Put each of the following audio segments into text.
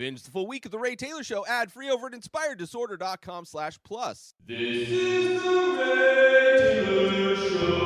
Binge the full week of The Ray Taylor Show ad-free over at inspireddisorder.com/plus. This is The Ray Taylor Show.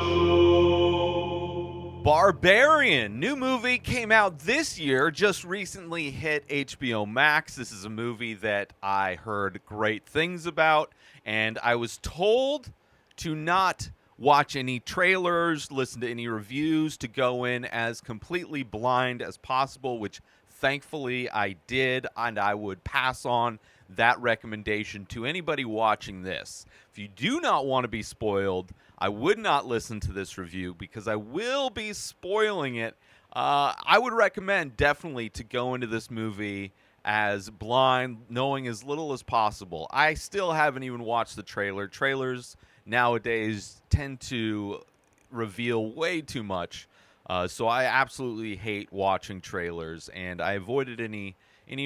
Barbarian, new movie, came out this year, just recently hit HBO Max. This is a movie that I heard great things about, and I was told to not watch any trailers, listen to any reviews, to go in as completely blind as possible, which thankfully I did, and I would pass on that recommendation to anybody watching this. If you do not want to be spoiled, I would not listen to this review because I will be spoiling it. I would recommend definitely to go into this movie as blind, knowing as little as possible. I still haven't even watched the trailer. Trailers nowadays tend to reveal way too much. So I absolutely hate watching trailers, and I avoided any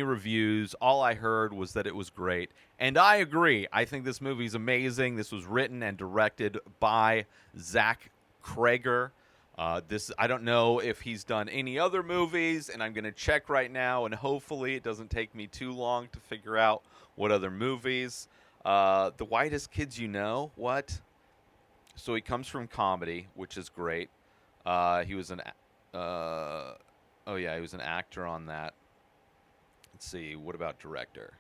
reviews. All I heard was that it was great, and I agree. I think this movie is amazing. This was written and directed by Zach Cregger. I don't know if he's done any other movies, and I'm going to check right now, and hopefully it doesn't take me too long to figure out what other movies. The Whitest Kids You Know? What? So he comes from comedy, which is great. He was an actor on that. Let's see, what about director?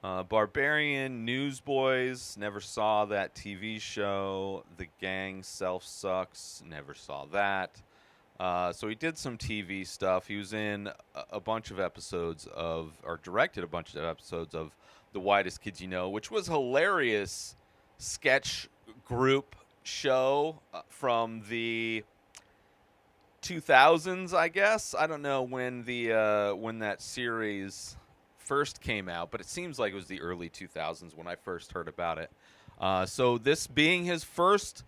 Barbarian, Newsboys, never saw that TV show. The Gang, Self Sucks, never saw that. So he did some TV stuff. He was in a bunch of episodes directed a bunch of episodes of The Whitest Kids You Know, which was hilarious sketch group show from the 2000s, I guess. I don't know when that series first came out, but it seems like it was the early 2000s when I first heard about it. So this being his first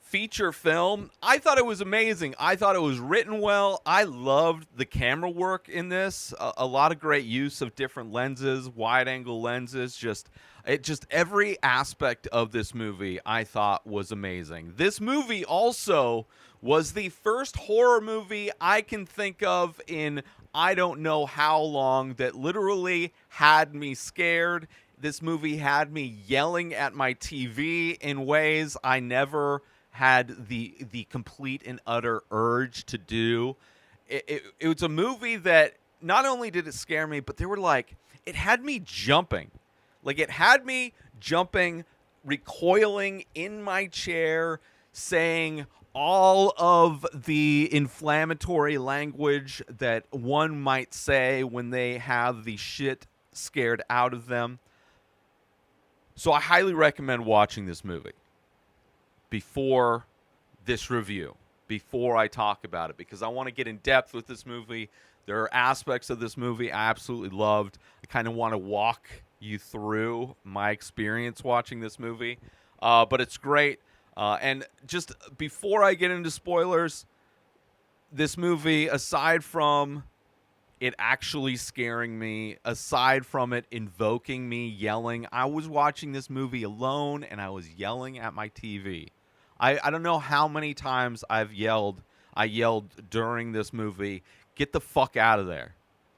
feature film, I thought it was amazing. I thought it was written well. I loved the camera work in this. A lot of great use of different lenses, wide-angle lenses, just every aspect of this movie I thought was amazing. This movie also was the first horror movie I can think of in I don't know how long that literally had me scared. This movie had me yelling at my TV in ways I never had the complete and utter urge to do. It was a movie that not only did it scare me, but it had me jumping. Like, it had me jumping, recoiling in my chair, saying all of the inflammatory language that one might say when they have the shit scared out of them. So I highly recommend watching this movie before this review, before I talk about it, because I want to get in depth with this movie. There are aspects of this movie I absolutely loved. I kind of want to walk you through my experience watching this movie, but it's great. And just before I get into spoilers, this movie, aside from it actually scaring me, aside from it invoking me yelling, I was watching this movie alone and I was yelling at my TV. I don't know how many times I yelled during this movie, get the fuck out of there.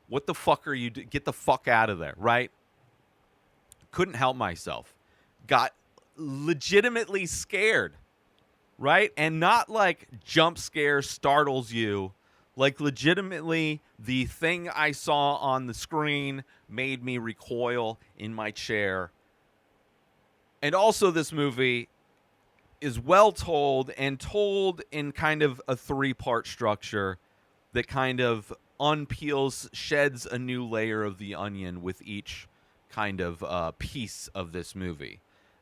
What the fuck are you doing? Get the fuck out of there, right? Couldn't help myself. Got legitimately scared, right? And not like jump scare startles you. Like, legitimately, the thing I saw on the screen made me recoil in my chair. And also, this movie is well told, and told in kind of a three-part structure that kind of unpeels, sheds a new layer of the onion with each kind of piece of this movie.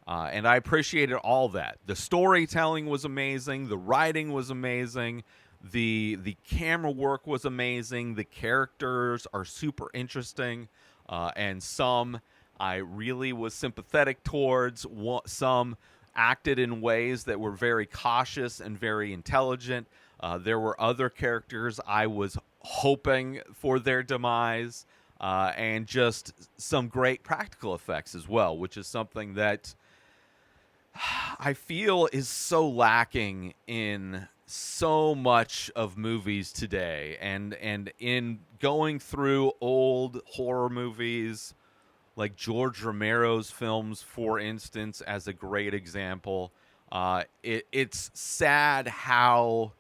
And I appreciated all that. The storytelling was amazing. The writing was amazing. The camera work was amazing. The characters are super interesting. And some I really was sympathetic towards. Some acted in ways that were very cautious and very intelligent. There were other characters I was hoping for their demise. And just some great practical effects as well, which is something that I feel is so lacking in so much of movies today, and in going through old horror movies like George Romero's films, for instance, as a great example, it's sad how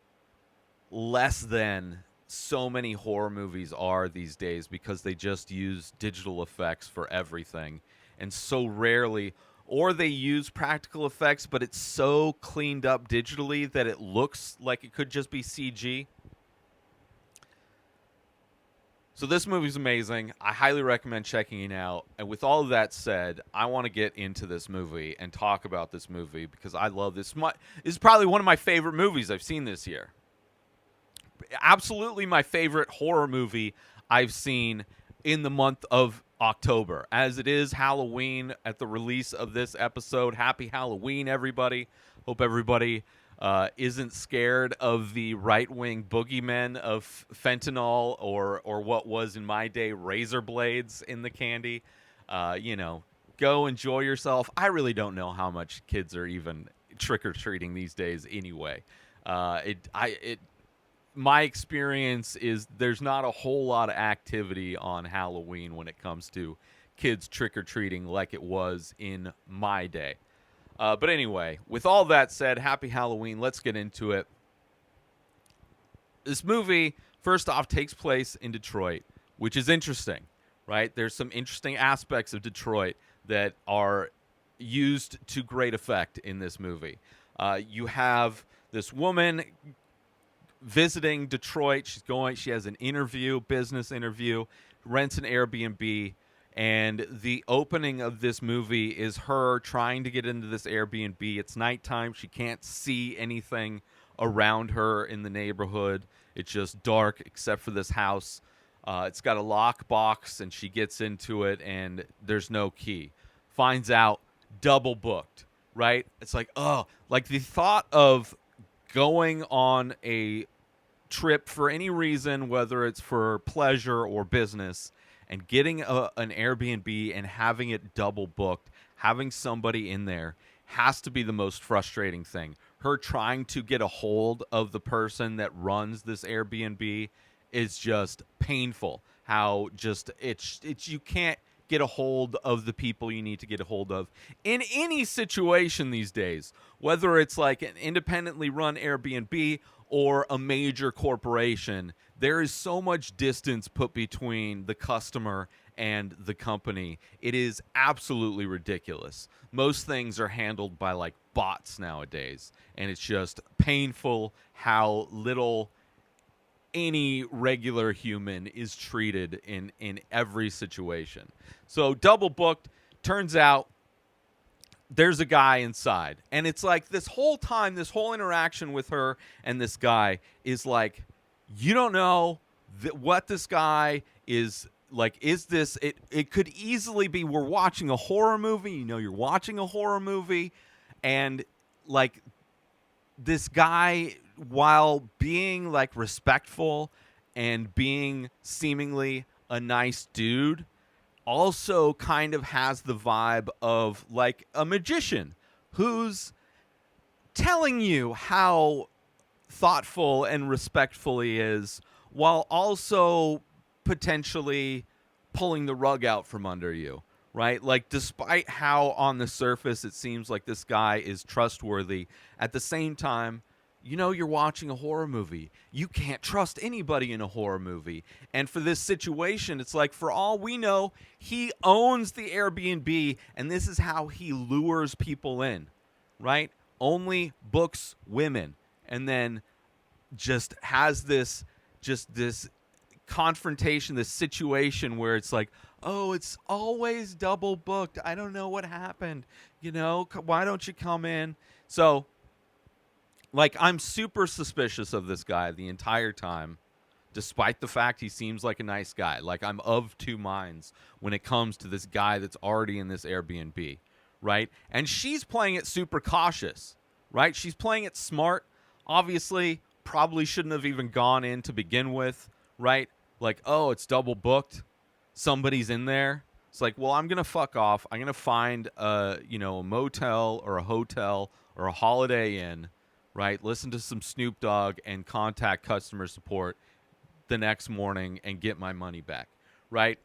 less than so many horror movies are these days because they just use digital effects for everything, and so rarely, or they use practical effects, but it's so cleaned up digitally that it looks like it could just be CG. So this movie's amazing. I highly recommend checking it out. And with all of that said, I want to get into this movie and talk about this movie because I love this. This is probably one of my favorite movies I've seen this year. Absolutely my favorite horror movie I've seen in the month of October. As it is Halloween at the release of this episode. Happy Halloween, everybody. Hope everybody isn't scared of the right-wing boogeymen of fentanyl or what was in my day razor blades in the candy. Go enjoy yourself. I really don't know how much kids are even trick-or-treating these days anyway. My experience is there's not a whole lot of activity on Halloween when it comes to kids trick-or-treating like it was in my day. But anyway, with all that said, happy Halloween. Let's get into it. This movie, first off, takes place in Detroit, which is interesting, right? There's some interesting aspects of Detroit that are used to great effect in this movie. You have this woman visiting Detroit. She has an interview, business interview, rents an Airbnb. And the opening of this movie is her trying to get into this Airbnb. It's nighttime. She can't see anything around her in the neighborhood. It's just dark except for this house. It's got a lockbox, and she gets into it, and there's no key. Finds out double booked, right? It's like, oh, like the thought of going on a trip for any reason, whether it's for pleasure or business, and getting an Airbnb and having it double booked, having somebody in there has to be the most frustrating thing. Her trying to get a hold of the person that runs this Airbnb is just painful. How just it's you can't get a hold of the people you need to get a hold of in any situation these days, whether it's like an independently run Airbnb or a major corporation. There is so much distance put between the customer and the company. It is absolutely ridiculous. Most things are handled by like bots nowadays, and it's just painful how little any regular human is treated in every situation. So double booked, turns out there's a guy inside. And it's like this whole time, this whole interaction with her and this guy is like, you don't know what this guy is like. Is this it could easily be we're watching a horror movie. You're watching a horror movie, and like this guy, while being like respectful and being seemingly a nice dude, also kind of has the vibe of like a magician who's telling you how thoughtful and respectful he is, while also potentially pulling the rug out from under you, right? Like, despite how on the surface it seems like this guy is trustworthy, at the same time, you're watching a horror movie. You can't trust anybody in a horror movie. And for this situation, it's like, for all we know, he owns the Airbnb, and this is how he lures people in, right? Only books women. And then just has this confrontation, this situation where it's like, oh, it's always double booked. I don't know what happened. Why don't you come in? So, like, I'm super suspicious of this guy the entire time, despite the fact he seems like a nice guy. Like, I'm of two minds when it comes to this guy that's already in this Airbnb, right? And she's playing it super cautious, right? She's playing it smart. Obviously, probably shouldn't have even gone in to begin with, right? Like, oh, it's double booked. Somebody's in there. It's like, well, I'm going to fuck off. I'm going to find a motel or a hotel or a Holiday Inn right? Listen to some Snoop Dogg and contact customer support the next morning and get my money back, right?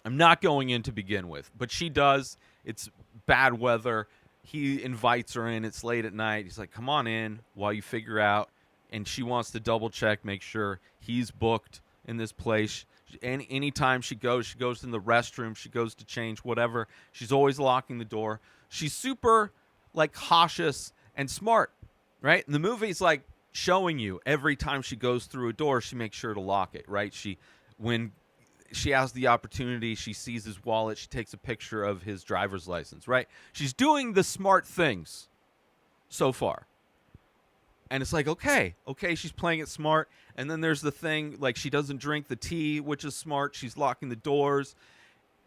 I'm not going in to begin with, but she does. It's bad weather. He invites her in. It's late at night. He's like, come on in while you figure out. And she wants to double check, make sure he's booked in this place. Anytime she goes in the restroom, she goes to change, whatever. She's always locking the door. She's super, like, cautious and smart, right? And the movie's, like, showing you every time she goes through a door, she makes sure to lock it, right? When she has the opportunity, she sees his wallet, she takes a picture of his driver's license, right? She's doing the smart things so far. And it's like, okay, she's playing it smart. And then there's the thing, like, she doesn't drink the tea, which is smart. She's locking the doors.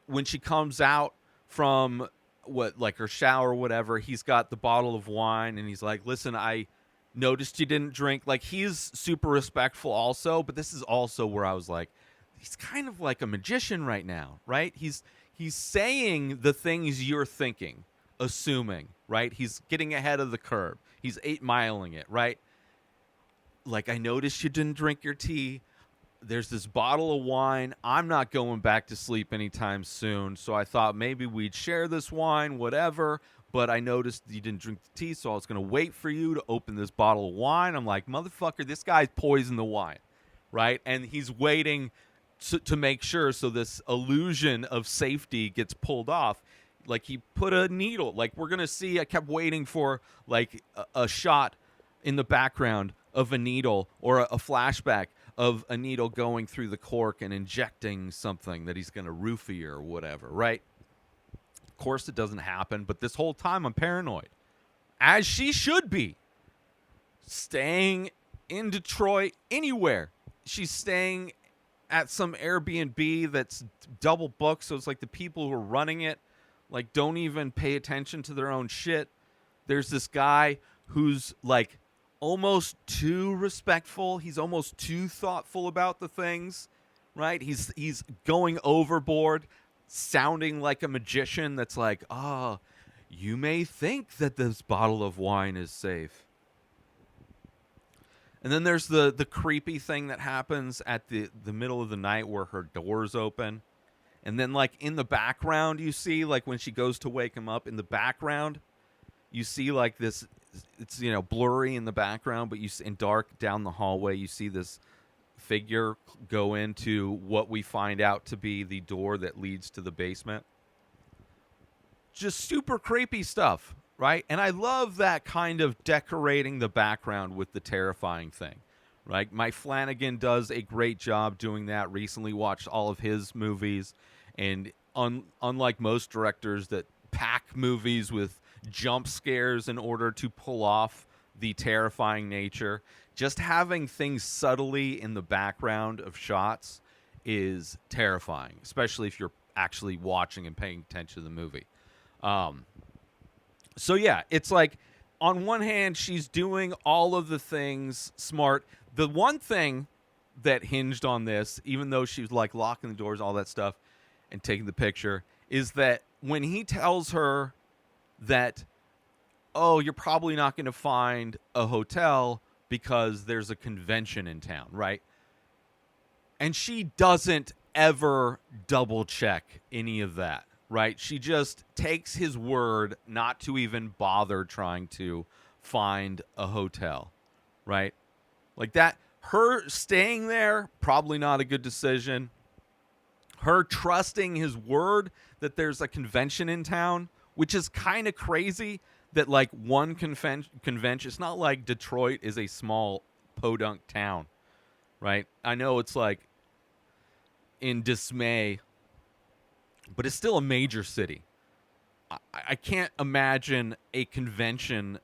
When she comes out from her shower or whatever, he's got the bottle of wine, and he's like, listen, I noticed you didn't drink. Like, he's super respectful also, but this is also where I was like, he's kind of like a magician right now, right? He's saying the things you're thinking, assuming, right? He's getting ahead of the curve. He's 8-miling it, right? Like, I noticed you didn't drink your tea. There's this bottle of wine. I'm not going back to sleep anytime soon, so I thought maybe we'd share this wine, whatever. But I noticed you didn't drink the tea, so I was going to wait for you to open this bottle of wine. I'm like, motherfucker, this guy's poisoned the wine, right? And he's waiting to make sure, so this illusion of safety gets pulled off. Like, he put a needle. Like, we're going to see, I kept waiting for, like, a shot in the background of a needle, or a flashback of a needle going through the cork and injecting something that he's going to roofie or whatever, right? Of course it doesn't happen, but this whole time I'm paranoid. As she should be. Staying in Detroit, anywhere. She's staying at some Airbnb that's double booked, so it's like the people who are running it, like, don't even pay attention to their own shit. There's this guy who's, like, almost too respectful. He's almost too thoughtful about the things, right? He's going overboard, sounding like a magician that's like, you may think that this bottle of wine is safe. And then there's the creepy thing that happens at the middle of the night where her door's open. And then, like, in the background, you see, like, when she goes to wake him up, in the background, you see, like, this, it's, you know, blurry in the background, but in dark down the hallway, you see this figure go into what we find out to be the door that leads to the basement. Just super creepy stuff, right? And I love that kind of decorating the background with the terrifying thing, right? Mike Flanagan does a great job doing that. Recently watched all of his movies, and unlike most directors that pack movies with jump scares in order to pull off the terrifying nature, just having things subtly in the background of shots is terrifying, especially if you're actually watching and paying attention to the movie. So yeah, it's like, on one hand, she's doing all of the things smart. The one thing that hinged on this, even though she was, like, locking the doors, all that stuff, and taking the picture, is that when he tells her that, oh, you're probably not going to find a hotel because there's a convention in town, right? And she doesn't ever double check any of that, right? She just takes his word not to even bother trying to find a hotel, right? Like that, her staying there, probably not a good decision. Her trusting his word that there's a convention in town, which is kind of crazy that, like, one convention, it's not like Detroit is a small podunk town, right? I know it's, like, in dismay, but it's still a major city. I can't imagine a convention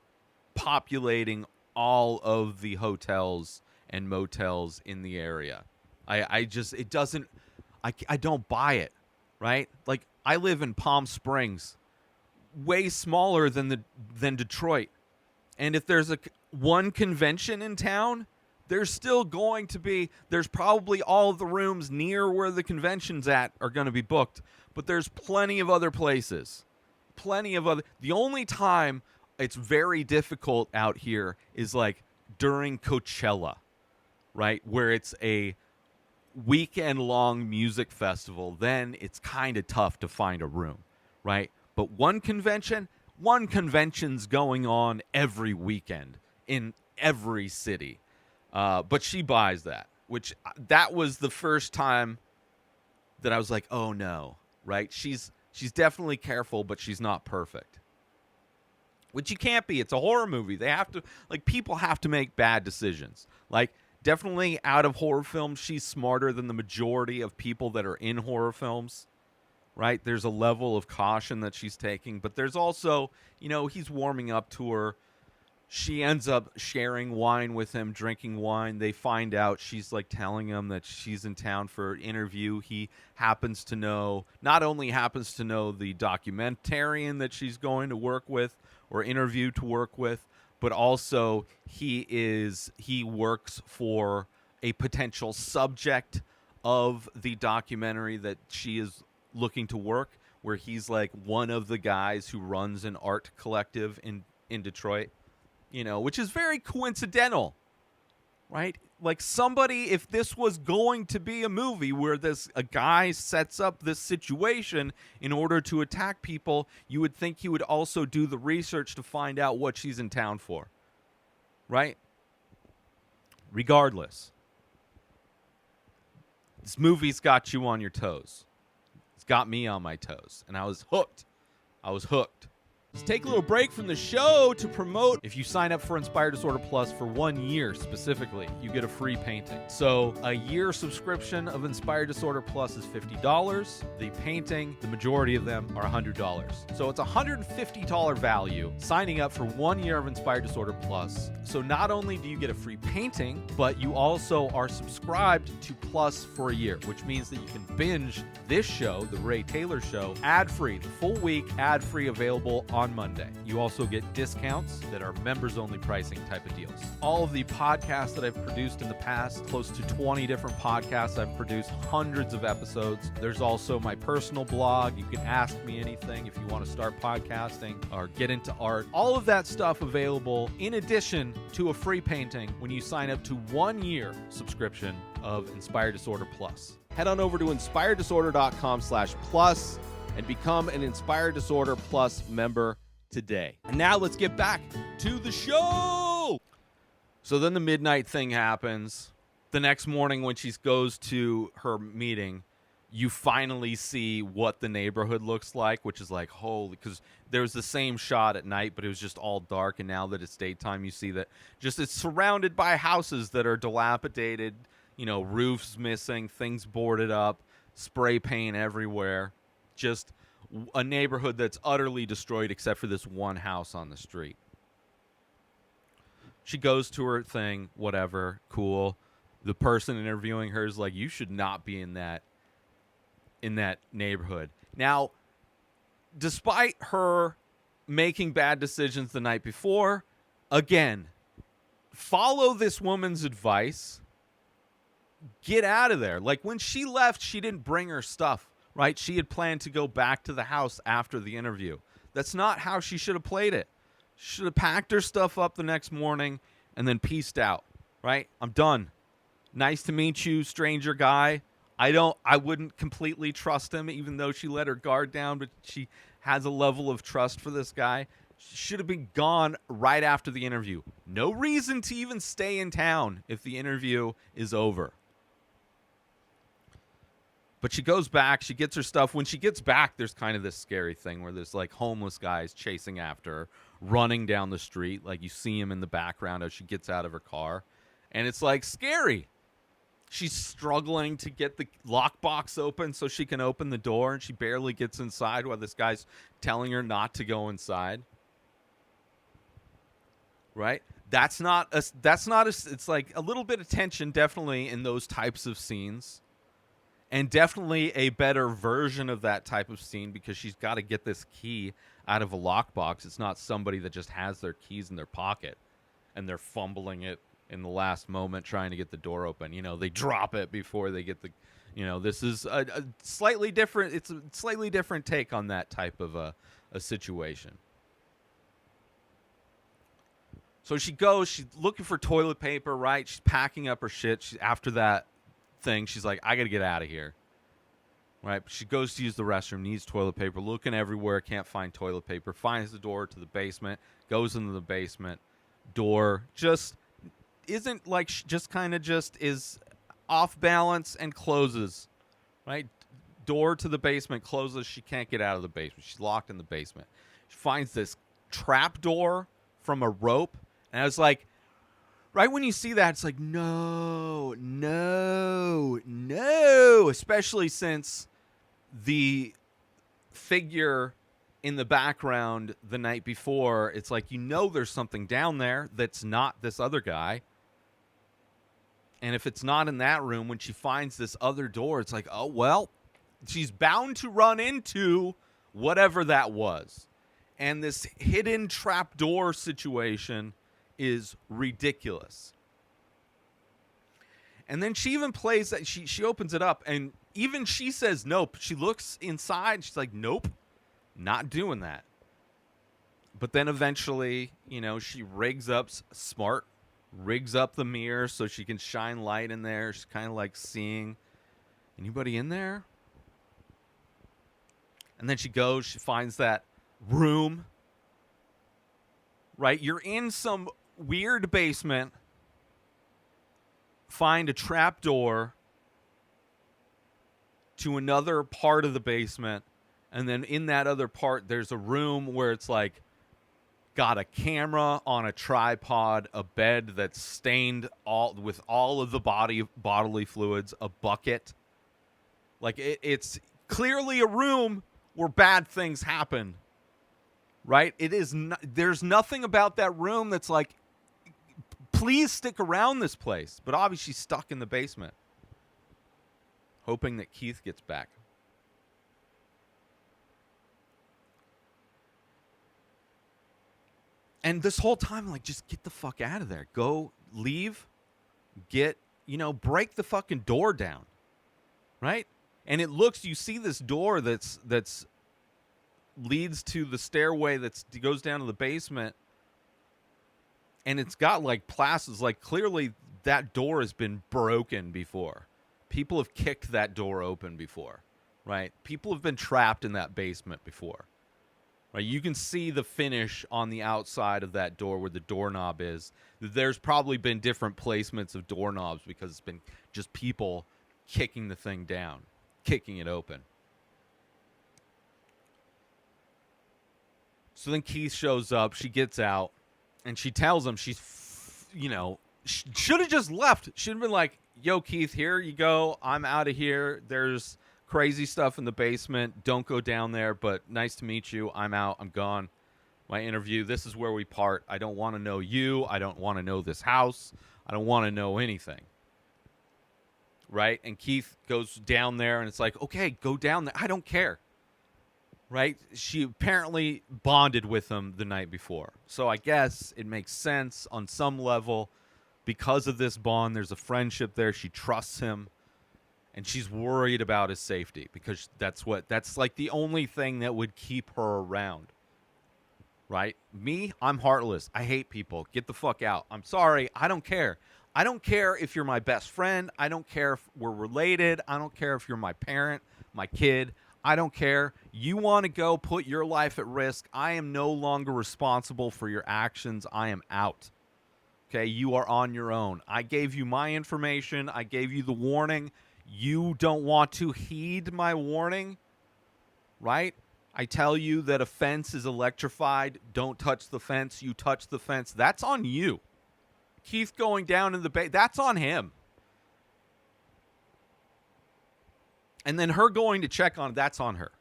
populating all of the hotels and motels in the area. I don't buy it, right? Like, I live in Palm Springs, way smaller than Detroit. And if there's one convention in town, there's probably all of the rooms near where the convention's at are going to be booked, but there's plenty of other places. The only time it's very difficult out here is like during Coachella, right? Where it's a weekend long music festival, then it's kind of tough to find a room, right? But one convention's going on every weekend in every city. But she buys that, which that was the first time that I was like, oh no, right? She's definitely careful, but she's not perfect. Which you can't be. It's a horror movie. They have to, like, people have to make bad decisions. Like, definitely out of horror films, she's smarter than the majority of people that are in horror films, right? There's a level of caution that she's taking, but there's also, he's warming up to her. She ends up sharing wine with him, drinking wine. They find out she's like telling him that she's in town for an interview. He not only happens to know the documentarian that she's going to work with or interview to work with, but also he works for a potential subject of the documentary that she is looking to work, where he's like one of the guys who runs an art collective in Detroit. Which is very coincidental, right? Like somebody, if this was going to be a movie where a guy sets up this situation in order to attack people, you would think he would also do the research to find out what she's in town for, right? Regardless, this movie's got you on your toes. It's got me on my toes, and I was hooked. Let's take a little break from the show to promote. If you sign up for Inspired Disorder Plus for 1 year specifically, you get a free painting. So a year subscription of Inspired Disorder Plus is $50. The painting, the majority of them are $100. So it's a $150 value signing up for 1 year of Inspired Disorder Plus. So not only do you get a free painting, but you also are subscribed to Plus for a year, which means that you can binge this show, The Ray Taylor Show, ad-free, the full week, ad-free, available on Monday. You also get discounts that are members-only pricing type of deals. All of the podcasts that I've produced in the past, close to 20 different podcasts I've produced, hundreds of episodes. There's also my personal blog. You can ask me anything if you want to start podcasting or get into art. All of that stuff available in addition to a free painting when you sign up to 1 year subscription of Inspired Disorder Plus. Head on over to inspireddisorder.com/plus and become an Inspired Disorder Plus member today. And now let's get back to the show. So then the midnight thing happens. The next morning when she goes to her meeting, you finally see what the neighborhood looks like, which is like, holy, because there's the same shot at night, but it was just all dark. And now that it's daytime, you see that just it's surrounded by houses that are dilapidated, roofs missing, things boarded up, spray paint everywhere. Just a neighborhood that's utterly destroyed except for this one house on the street. She goes to her thing, whatever, cool. The person interviewing her is like, you should not be in that neighborhood. Now, despite her making bad decisions the night before, again, follow this woman's advice. Get out of there. Like when she left, she didn't bring her stuff. Right? She had planned to go back to the house after the interview. That's not how she should have played it. She should have packed her stuff up the next morning and then peaced out. Right? I'm done. Nice to meet you, stranger guy. I wouldn't completely trust him, even though she let her guard down, but she has a level of trust for this guy. She should have been gone right after the interview. No reason to even stay in town if the interview is over. But she goes back, she gets her stuff. When she gets back, there's kind of this scary thing where there's like homeless guys chasing after her, running down the street. Like you see him in the background as she gets out of her car. And it's like scary. She's struggling to get the lockbox open so she can open the door, and she barely gets inside while this guy's telling her not to go inside. Right? It's like a little bit of tension definitely in those types of scenes. And definitely a better version of that type of scene because she's got to get this key out of a lockbox. It's not somebody that just has their keys in their pocket and they're fumbling it in the last moment trying to get the door open. They drop it before they get the... this is a slightly different... It's a slightly different take on that type of a situation. So she goes, she's looking for toilet paper, right? She's packing up her shit. After that thing, she's like, I got to get out of here. Right? She goes to use the restroom, needs toilet paper, looking everywhere, can't find toilet paper, finds the door to the basement, goes into the basement. Door just isn't like, just kind of just is off balance and closes. Right? Door to the basement closes. She can't get out of the basement. She's locked in the basement. She finds this trap door from a rope. And I was like, right when you see that, it's like, no. Especially since the figure in the background the night before, it's like, there's something down there that's not this other guy. And if it's not in that room, when she finds this other door, it's like, oh, well, she's bound to run into whatever that was. And this hidden trapdoor situation is ridiculous. And then she even plays that, she opens it up, and even she says nope. She looks inside, she's like, nope, not doing that. But then eventually, she rigs up the mirror so she can shine light in there. She's kind of like seeing, anybody in there? And then she goes, she finds that room. Right? You're in some weird basement. Find a trap door to another part of the basement. And then in that other part, there's a room where it's like got a camera on a tripod, a bed that's stained with all of the bodily fluids, a bucket. Like it's clearly a room where bad things happen. Right? It is. There's nothing about that room that's like, please stick around this place. But obviously she's stuck in the basement, hoping that Keith gets back. And this whole time, like, just get the fuck out of there. Go, leave, break the fucking door down. Right? And it looks, you see this door that's leads to the stairway that goes down to the basement. And it's got like plasters, like clearly that door has been broken before. People have kicked that door open before, right? People have been trapped in that basement before, right? You can see the finish on the outside of that door where the doorknob is. There's probably been different placements of doorknobs because it's been just people kicking the thing down, kicking it open. So then Keith shows up, she gets out, and she tells him should have just left. Should have been like, yo, Keith, here you go. I'm out of here. There's crazy stuff in the basement. Don't go down there, but nice to meet you. I'm out. I'm gone. My interview, this is where we part. I don't want to know you. I don't want to know this house. I don't want to know anything. Right? And Keith goes down there, and it's like, okay, go down there. I don't care. Right? She apparently bonded with him the night before. So I guess it makes sense on some level. Because of this bond, there's a friendship there. She trusts him. And she's worried about his safety. Because that's like the only thing that would keep her around. Right? Me, I'm heartless. I hate people. Get the fuck out. I'm sorry. I don't care. I don't care if you're my best friend. I don't care if we're related. I don't care if you're my parent, my kid. I don't care. You want to go put your life at risk. I am no longer responsible for your actions. I am out. Okay, you are on your own. I gave you my information. I gave you the warning. You don't want to heed my warning, right? I tell you that a fence is electrified. Don't touch the fence. You touch the fence. That's on you. Keith going down in the bay, that's on him. And then her going to check on it, that's on her.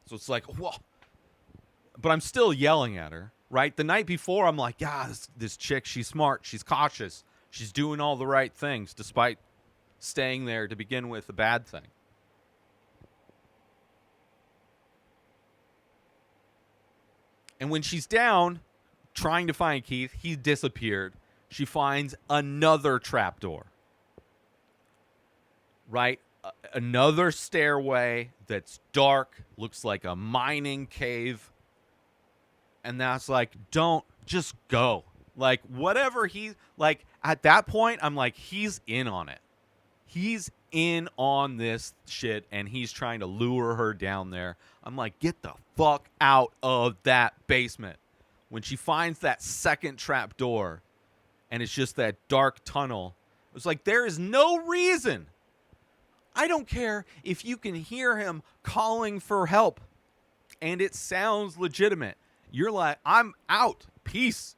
So it's like, whoa. But I'm still yelling at her, right? The night before, I'm like, yeah, this chick, she's smart. She's cautious. She's doing all the right things, despite staying there to begin with, a bad thing. And when she's down, trying to find Keith, he disappeared. She finds another trapdoor. Right? Another stairway that's dark, looks like a mining cave. And that's like, just go. Like, whatever like, at that point, I'm like, he's in on it. He's in on this shit, and he's trying to lure her down there. I'm like, get the fuck out of that basement. When she finds that second trap door, and it's just that dark tunnel, it's like, there is no reason. I don't care if you can hear him calling for help, and it sounds legitimate. You're like, I'm out. Peace.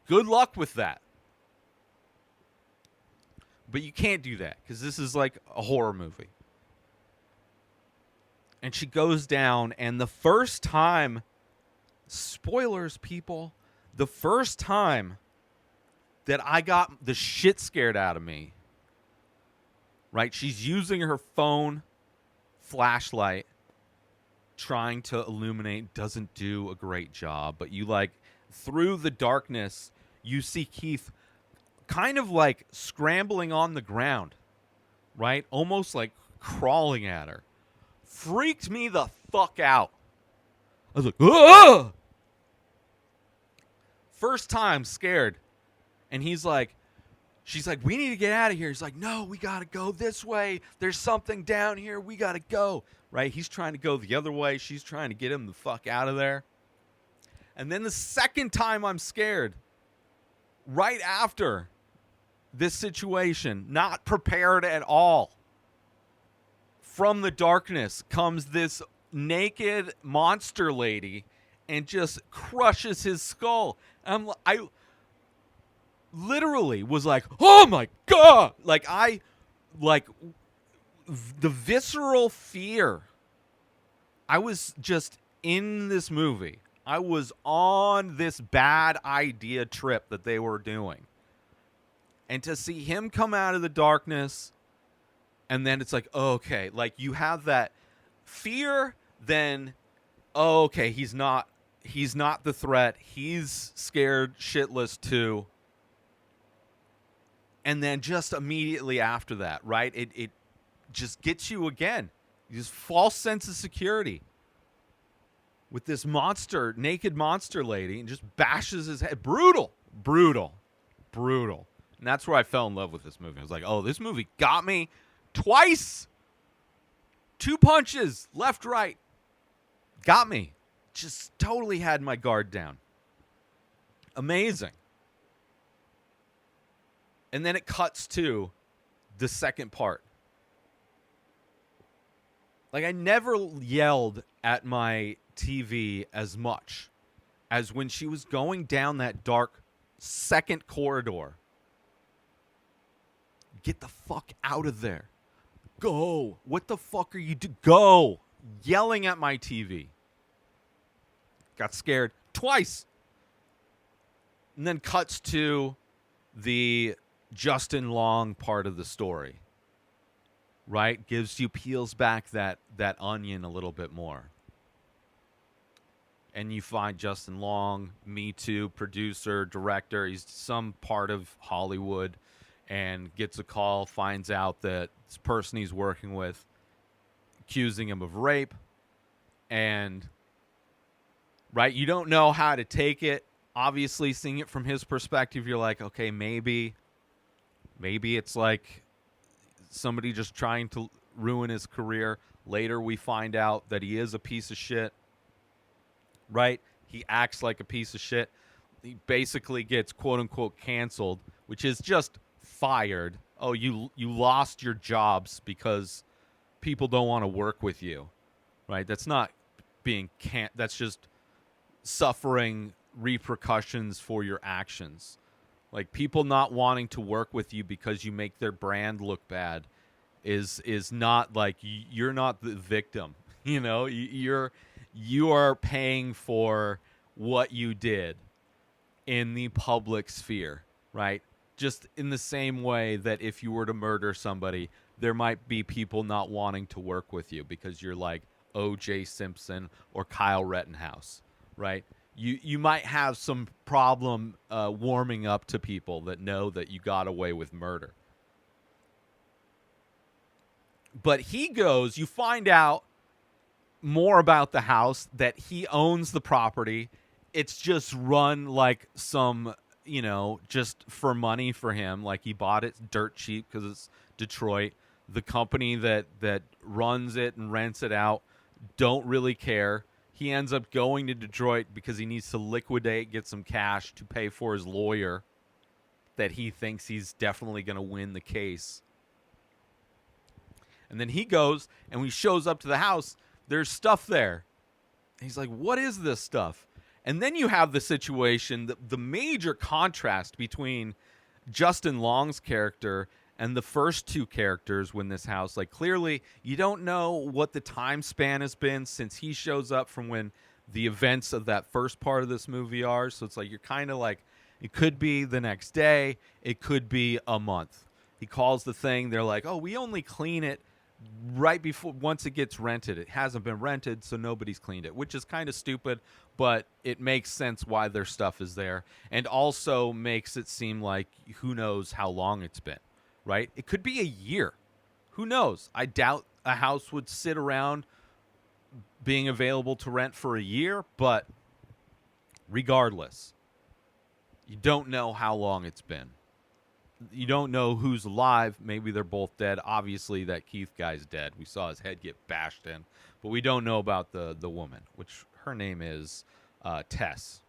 Good luck with that. But you can't do that because this is like a horror movie. And she goes down, and the first time, spoilers, people, the first time that I got the shit scared out of me, right? She's using her phone flashlight, trying to illuminate, doesn't do a great job, but you like, through the darkness, you see Keith kind of like scrambling on the ground, right? Almost like crawling at her. Freaked me the fuck out. I was like, ah! First time scared. And she's like, we need to get out of here. He's like, no, we got to go this way. There's something down here. We got to go. Right? He's trying to go the other way. She's trying to get him the fuck out of there. And then the second time I'm scared, right after this situation, not prepared at all, from the darkness comes this naked monster lady and just crushes his skull. I literally was like, oh my God! Like the visceral fear. I was just in this movie. I was on this bad idea trip that they were doing. And to see him come out of the darkness, and then it's like, oh, okay, like you have that fear, then, oh, okay, he's not the threat. He's scared shitless too. And then just immediately after that, right? It just gets you again. This false sense of security with this monster, naked monster lady, and just bashes his head. Brutal. And that's where I fell in love with this movie. I was like, oh, this movie got me twice. 2 punches, left, right. Got me. Just totally had my guard down. Amazing. And then it cuts to the second part. Like, I never yelled at my TV as much as when she was going down that dark second corridor. Get the fuck out of there. Go. What the fuck are you doing? Go. Yelling at my TV. Got scared twice. And then cuts to the Justin Long part of the story. Right? Peels back that onion a little bit more. And you find Justin Long, Me Too, producer, director. He's some part of Hollywood, and gets a call, finds out that this person he's working with accusing him of rape. And, right, you don't know how to take it. Obviously, seeing it from his perspective, you're like, okay, maybe it's like somebody just trying to ruin his career. Later, we find out that he is a piece of shit. Right? He acts like a piece of shit. He basically gets quote-unquote canceled, which is just fired. Oh, you lost your jobs because people don't want to work with you. Right? That's not being that's just suffering repercussions for your actions. Like, people not wanting to work with you because you make their brand look bad is not like, you're not the victim. You know, you are paying for what you did in the public sphere, right? Just in the same way that if you were to murder somebody, there might be people not wanting to work with you because you're like O.J. Simpson or Kyle Rittenhouse, right? You might have some problem warming up to people that know that you got away with murder. But you find out more about the house, that he owns the property. It's just run like some just for money for him. Like, he bought it dirt cheap because it's Detroit. The company that runs it and rents it out don't really care. He ends up going to Detroit because he needs to liquidate, get some cash to pay for his lawyer that he thinks he's definitely going to win the case. And then he goes, and when he shows up to the house, there's stuff there. And he's like, what is this stuff? And then you have the situation, the major contrast between Justin Long's character and the first two characters in this house. Like, clearly, you don't know what the time span has been since he shows up from when the events of that first part of this movie are. So it's like, you're kind of like, it could be the next day. It could be a month. He calls the thing. They're like, oh, we only clean it right before, once it gets rented. It hasn't been rented, so nobody's cleaned it, which is kind of stupid, but it makes sense why their stuff is there, and also makes it seem like who knows how long it's been, right? It could be a year. Who knows? I doubt a house would sit around being available to rent for a year, but regardless, you don't know how long it's been. You don't know who's alive. Maybe they're both dead. Obviously, that Keith guy's dead. We saw his head get bashed in. But we don't know about the woman, which her name is Tess.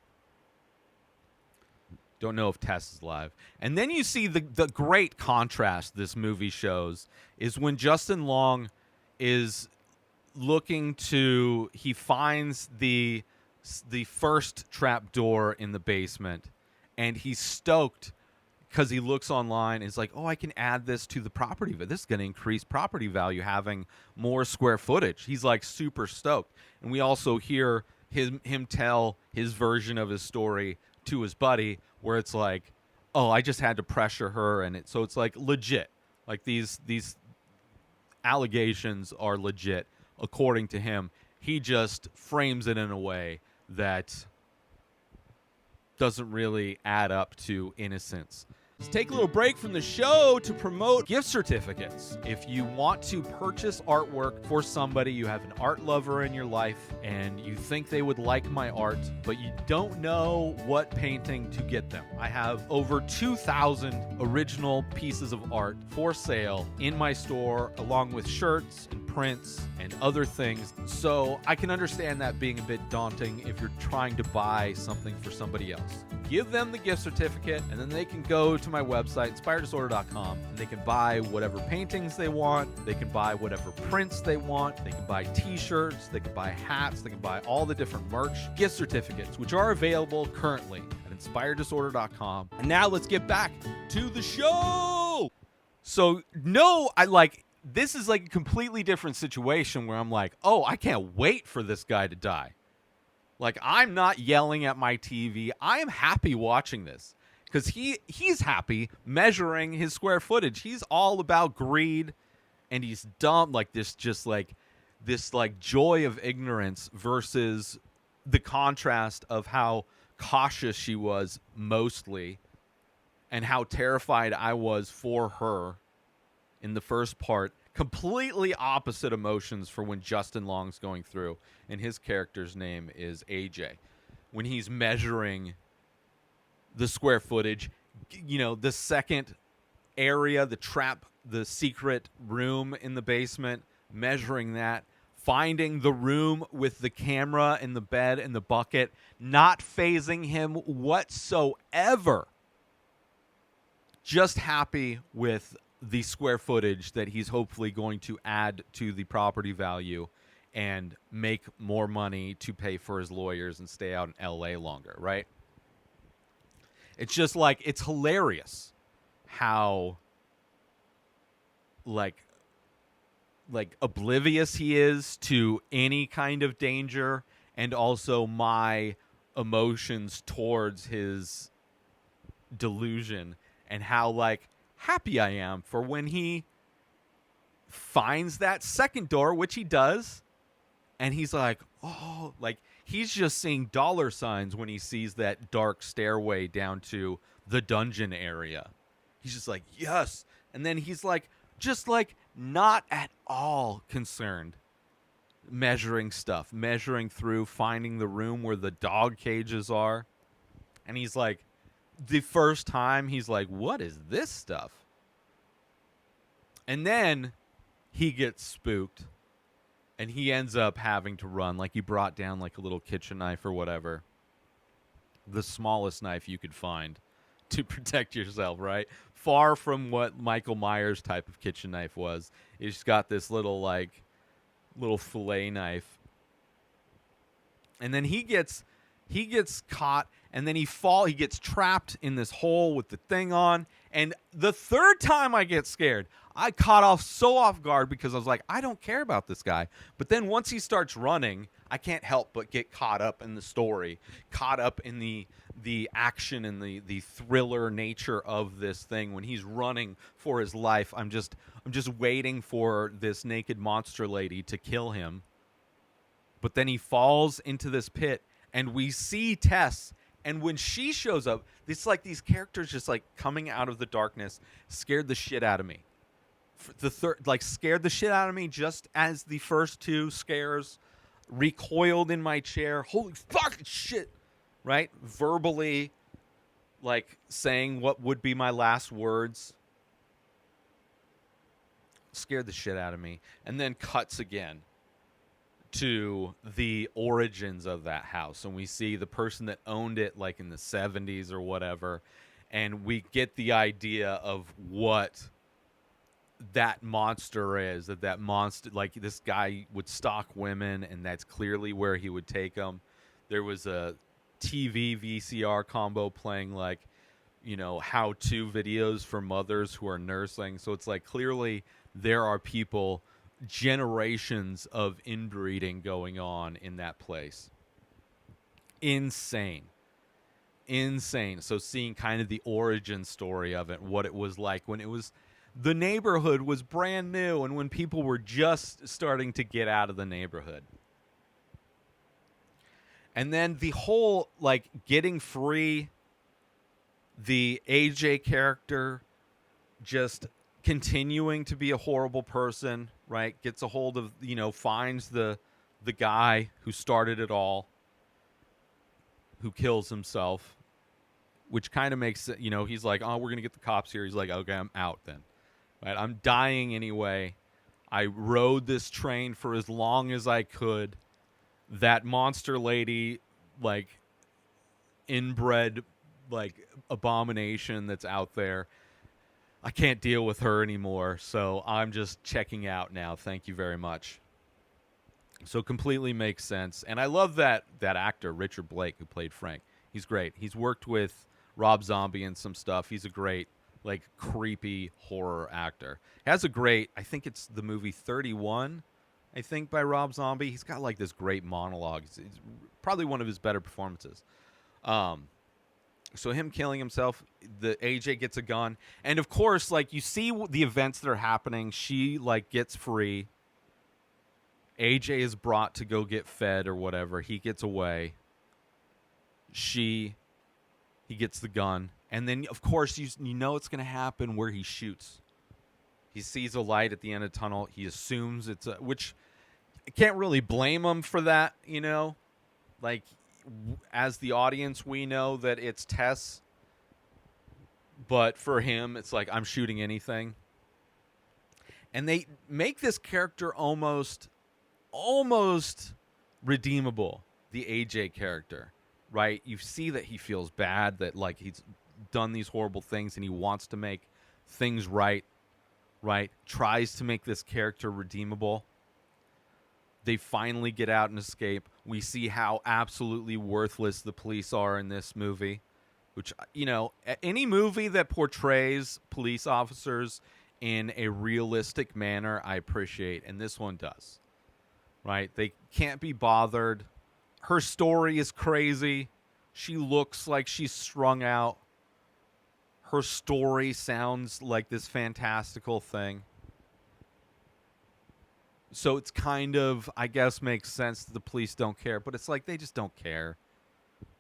Don't know if Tess is alive. And then you see the great contrast this movie shows is when Justin Long is looking to... He finds the first trap door in the basement, and he's stoked because he looks online and is like, oh, I can add this to the property, but this is going to increase property value having more square footage. He's like super stoked. And we also hear him tell his version of his story to his buddy where it's like, oh, I just had to pressure her. And so it's like legit. Like these allegations are legit according to him. He just frames it in a way that doesn't really add up to innocence. Let's take a little break from the show to promote gift certificates. If you want to purchase artwork for somebody, you have an art lover in your life, and you think they would like my art, but you don't know what painting to get them. I have over 2,000 original pieces of art for sale in my store, along with shirts and prints and other things. So I can understand that being a bit daunting if you're trying to buy something for somebody else. Give them the gift certificate, and then they can go to my website, inspireddisorder.com, and they can buy whatever paintings they want. They can buy whatever prints they want. They can buy t-shirts. They can buy hats. They can buy all the different merch, gift certificates, which are available currently at inspireddisorder.com. And now let's get back to the show. So, this is like a completely different situation where I'm like, oh, I can't wait for this guy to die. Like, I'm not yelling at my TV. I am happy watching this because he's happy measuring his square footage. He's all about greed, and he's dumb. Like this joy of ignorance versus the contrast of how cautious she was mostly, and how terrified I was for her in the first part. Completely opposite emotions for when Justin Long's going through, and his character's name is AJ. When he's measuring the square footage, the second area, the secret room in the basement, measuring that, finding the room with the camera and the bed and the bucket, not phasing him whatsoever. Just happy with the square footage that he's hopefully going to add to the property value and make more money to pay for his lawyers and stay out in LA longer, right? It's just like, it's hilarious how like oblivious he is to any kind of danger, and also my emotions towards his delusion, and how like happy I am for when he finds that second door, which he does, and he's like, oh, like he's just seeing dollar signs when he sees that dark stairway down to the dungeon area. He's just like, yes. And then he's like, just like not at all concerned, measuring stuff, measuring through, finding the room where the dog cages are. And he's like, the first time he's like, what is this stuff? And then he gets spooked and he ends up having to run. Like, he brought down like a little kitchen knife or whatever, the smallest knife you could find to protect yourself, right? Far from what Michael Myers type of kitchen knife was. He's got this little fillet knife. And then he gets caught, and then he gets trapped in this hole with the thing on. And the third time I get scared, I caught off guard because I was like, I don't care about this guy. But then once he starts running, I can't help but get caught up in the story, caught up in the action and the thriller nature of this thing. When he's running for his life, I'm just waiting for this naked monster lady to kill him. But then he falls into this pit, and we see Tess. And when she shows up, it's like these characters just like coming out of the darkness scared the shit out of me. Scared the shit out of me just as the first two scares. Recoiled in my chair. Holy fucking shit. Right? Verbally, like, saying what would be my last words. Scared the shit out of me. And then cuts again to the origins of that house, and we see the person that owned it like in the 70s or whatever, and we get the idea of what that monster is. That monster, like, this guy would stalk women, and that's clearly where he would take them. There was a TV VCR combo playing, like, you know, how-to videos for mothers who are nursing. So it's like, clearly there are people, generations of inbreeding going on in that place. Insane. So seeing kind of the origin story of it, what it was like when the neighborhood was brand new and when people were just starting to get out of the neighborhood. And then the whole, like, getting free, the AJ character just continuing to be a horrible person, right? Gets a hold of, you know, finds the guy who started it all, who kills himself, which kind of makes it, you know, he's like, oh, we're going to get the cops here. He's like, okay, I'm out then. Right? I'm dying anyway. I rode this train for as long as I could. That monster lady, like, inbred, like, abomination that's out there, I can't deal with her anymore, so I'm just checking out now. Thank you very much. So completely makes sense. And I love that actor, Richard Blake, who played Frank. He's great. He's worked with Rob Zombie and some stuff. He's a great, like, creepy horror actor. He has a great, I think it's the movie 31, I think, by Rob Zombie. He's got, like, this great monologue. It's probably one of his better performances. So him killing himself, the AJ gets a gun. And, of course, like, you see the events that are happening. She, like, gets free. AJ is brought to go get fed or whatever. He gets away. He gets the gun. And then, of course, you know it's going to happen where he shoots. He sees a light at the end of the tunnel. He assumes it's which I can't really blame him for that, you know? Like, as the audience, we know that it's Tess, but for him, it's like, I'm shooting anything. And they make this character almost redeemable, the AJ character, right? You see that he feels bad, that, like, he's done these horrible things and he wants to make things right? Tries to make this character redeemable. They finally get out and escape. We see how absolutely worthless the police are in this movie, which, you know, any movie that portrays police officers in a realistic manner, I appreciate, and this one does, right? They can't be bothered. Her story is crazy. She looks like she's strung out. Her story sounds like this fantastical thing. So it's kind of, I guess, makes sense that the police don't care, but it's like they just don't care.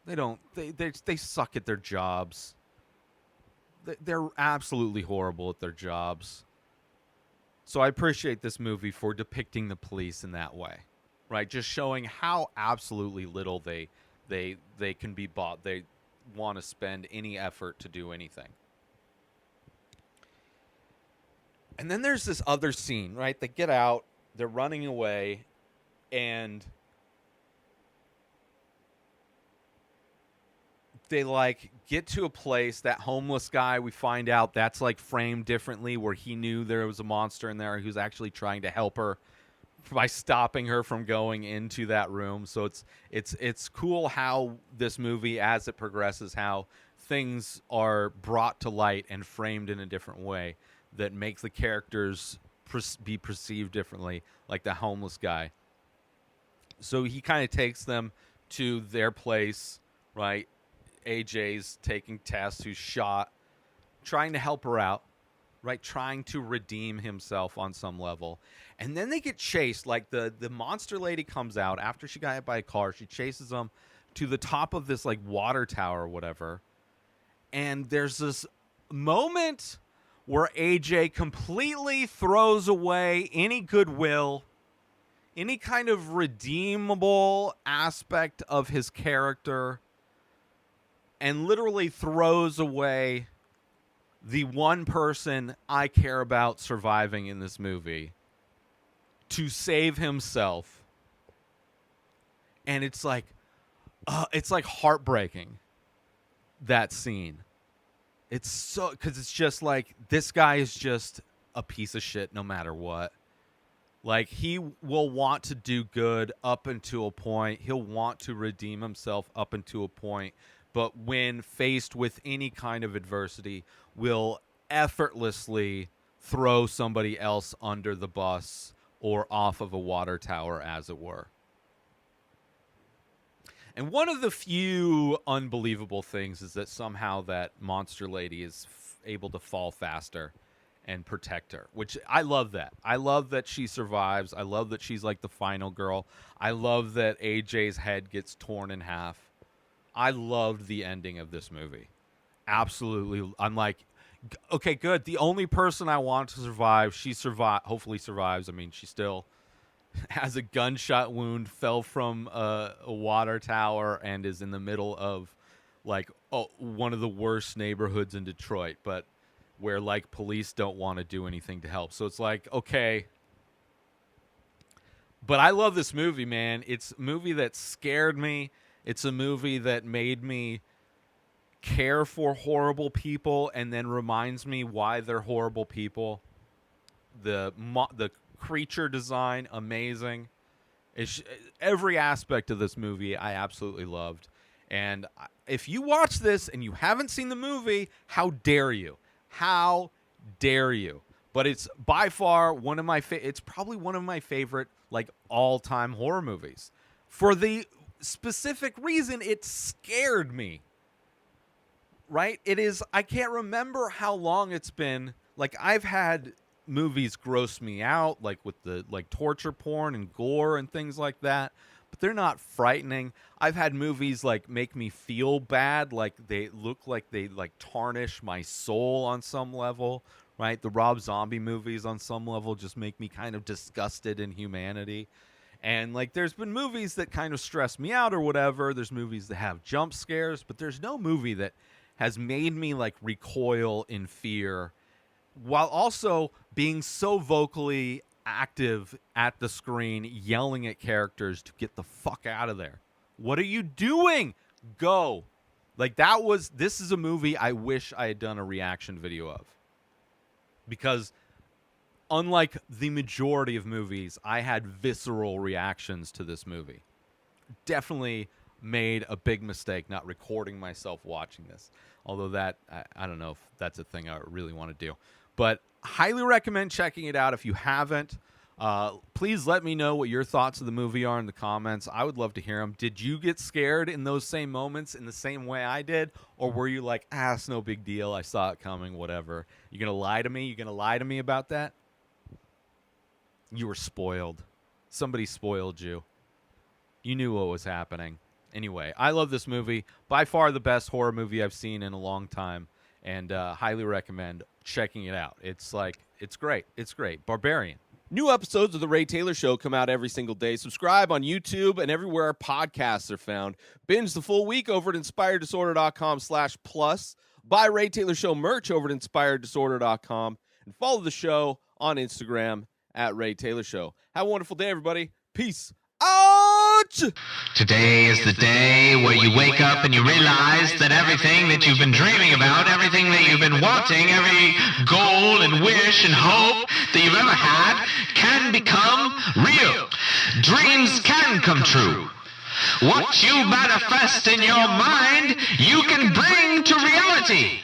They suck at their jobs. They're absolutely horrible at their jobs. So I appreciate this movie for depicting the police in that way, right? Just showing how absolutely little they can be bought. want to spend any effort to do anything. And then there's this other scene, right? They get out, they're running away, and they like get to a place. That homeless guy, we find out that's like framed differently, where he knew there was a monster in there who's actually trying to help her by stopping her from going into that room. So it's cool how this movie, as it progresses, how things are brought to light and framed in a different way that makes the characters be perceived differently, like the homeless guy. So he kind of takes them to their place, right? AJ's taking Tess, who's shot, trying to help her out, right? Trying to redeem himself on some level. And then they get chased. Like the monster lady comes out after she got hit by a car. She chases them to the top of this like water tower or whatever. And there's this moment where AJ completely throws away any goodwill, any kind of redeemable aspect of his character, and literally throws away the one person I care about surviving in this movie to save himself. And it's like heartbreaking, that scene. It's so, because it's just like, this guy is just a piece of shit no matter what. Like, he will want to do good up until a point. He'll want to redeem himself up until a point. But when faced with any kind of adversity, will effortlessly throw somebody else under the bus or off of a water tower, as it were. And one of the few unbelievable things is that somehow that monster lady is able to fall faster and protect her, which I love that. I love that she survives. I love that she's like the final girl. I love that AJ's head gets torn in half. I loved the ending of this movie. Absolutely. I'm like, okay, good. The only person I want to survive, she hopefully survives. I mean, she still has a gunshot wound, fell from a water tower, and is in the middle of like one of the worst neighborhoods in Detroit, but where like police don't want to do anything to help. So it's like, okay. But I love this movie, man. It's a movie that scared me. It's a movie that made me care for horrible people and then reminds me why they're horrible people. The creature design, amazing. Every aspect of this movie I absolutely loved. And if you watch this and you haven't seen the movie, how dare you? How dare you? But it's by far one of my it's probably one of my favorite like all-time horror movies. For the specific reason it scared me. Right? It is, I can't remember how long it's been. Like, I've had movies gross me out, like with the like torture porn and gore and things like that, but they're not frightening. I've had movies like make me feel bad, like they look like they like tarnish my soul on some level, right? The Rob Zombie movies on some level just make me kind of disgusted in humanity. And like there's been movies that kind of stress me out or whatever. There's movies that have jump scares, but there's no movie that has made me like recoil in fear while also being so vocally active at the screen, yelling at characters to get the fuck out of there. What are you doing? Go. Like this is a movie I wish I had done a reaction video of. Because unlike the majority of movies, I had visceral reactions to this movie. Definitely made a big mistake not recording myself watching this. Although that, I don't know if that's a thing I really want to do. But highly recommend checking it out if you haven't. Please let me know what your thoughts of the movie are in the comments. I would love to hear them. Did you get scared in those same moments in the same way I did? Or were you like, it's no big deal. I saw it coming, whatever. You going to lie to me? You going to lie to me about that? You were spoiled. Somebody spoiled you. You knew what was happening. Anyway, I love this movie. By far the best horror movie I've seen in a long time. And highly recommend checking it out. It's great. It's great. Barbarian. New episodes of The Ray Taylor Show come out every single day. Subscribe on YouTube and everywhere our podcasts are found. Binge the full week over at inspireddisorder.com/plus. Buy Ray Taylor Show merch over at inspireddisorder.com. And follow the show on Instagram at Ray Taylor Show. Have a wonderful day, everybody. Peace out! Today is the day where you wake up and you realize that everything that you've been dreaming about, everything that you've been wanting, every goal and wish and hope that you've ever had can become real. Dreams can come true. What you manifest in your mind, you can bring to reality.